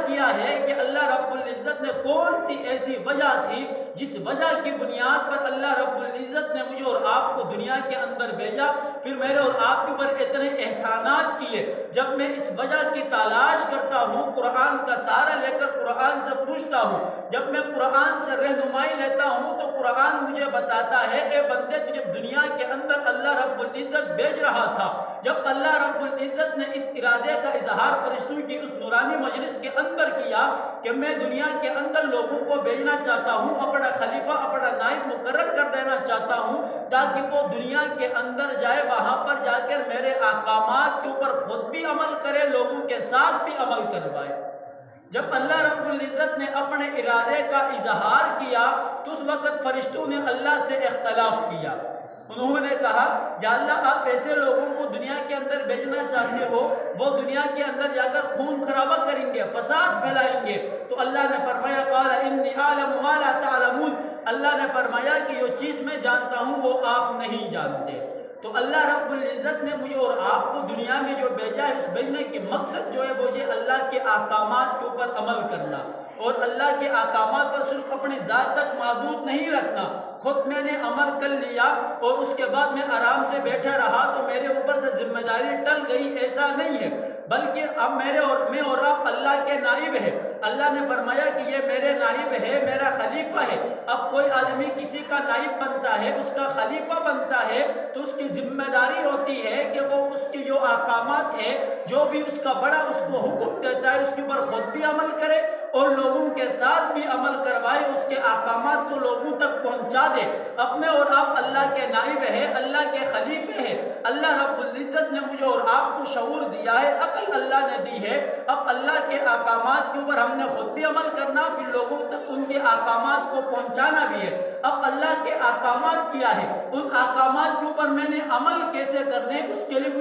کیا ہے کہ اللہ رب العزت نے کون سی ایسی وجہ تھی جس وجہ کی بنیاد پر اللہ رب العزت نے مجھے اور آپ کو دنیا کے اندر بھیجا، پھر میرے اور آپ کے اوپر اتنے احسانات کیے۔ جب میں اس وجہ کی تلاش کرتا ہوں، قرآن کا سہارا لے کر قرآن سے پوچھتا ہوں، جب میں قرآن سے رہنمائی لیتا ہوں تو قرآن مجھے بتاتا ہے اے بندے تجھے دنیا کے اندر اللہ رب العزت بھیج رہا تھا۔ جب اللہ رب العزت نے اس ارادے کا اظہار فرشتوں کی اس نورانی مجلس کے اندر کیا کہ میں دنیا کے اندر لوگوں کو بھیجنا چاہتا ہوں، اپنا خلیفہ اپنا نائب مقرر کر دینا چاہتا ہوں تاکہ وہ دنیا کے اندر جائے، وہاں پر جا کر میرے احکامات کے اوپر خود بھی عمل کرے، لوگوں کے ساتھ بھی عمل کروائے۔ جب اللہ رب العزت نے اپنے ارادے کا اظہار کیا تو اس وقت فرشتوں نے اللہ سے اختلاف کیا۔ انہوں نے کہا یا اللہ آپ ایسے لوگوں کو دنیا کے اندر بھیجنا چاہتے ہو وہ دنیا کے اندر جا کر خون خرابہ کریں گے، فساد پھیلائیں گے۔ تو اللہ نے فرمایا قال انی اعلم ما لا تعلمون، اللہ نے فرمایا کہ یہ چیز میں جانتا ہوں وہ آپ نہیں جانتے۔ تو اللہ رب العزت نے مجھے اور آپ کو دنیا میں جو بھیجا ہے، اس بھیجنے کے مقصد جو ہے وہ یہ اللہ کے احکامات کے اوپر عمل کرنا، اور اللہ کے احکامات پر صرف اپنی ذات تک محدود نہیں رکھنا۔ خود میں نے عمل کر لیا اور اس کے بعد میں آرام سے بیٹھا رہا تو میرے اوپر سے ذمہ داری ٹل گئی، ایسا نہیں ہے، بلکہ اب میں اور آپ اللہ کے نائب ہیں۔ اللہ نے فرمایا کہ یہ میرے نائب ہے، میرا خلیفہ ہے۔ اب کوئی آدمی کسی کا نائب بنتا ہے، اس کا خلیفہ بنتا ہے تو اس کی ذمہ داری ہوتی ہے کہ وہ اس کی جو احکامات ہے، جو بھی اس کا بڑا اس کو حکم دیتا ہے اس کے اوپر خود بھی عمل کرے اور لوگوں کے ساتھ بھی عمل کروائے، اس کے احکامات کو لوگوں تک پہنچا دے۔ اب میں اور آپ اللہ کے نائب ہیں، اللہ کے خلیفے ہیں۔ اللہ رب العزت نے مجھے اور آپ کو شعور دیا ہے، عقل اللہ نے دی ہے۔ اب اللہ کے احکامات کے اوپر ہم نے خود بھی عمل کرنا، پھر لوگوں تک ان کے احکامات کو پہنچانا بھی ہے۔ اب اللہ کے احکامات کیا ہے، ان احکامات کے اوپر میں نے عمل کیسے کرنے، اس کے لیے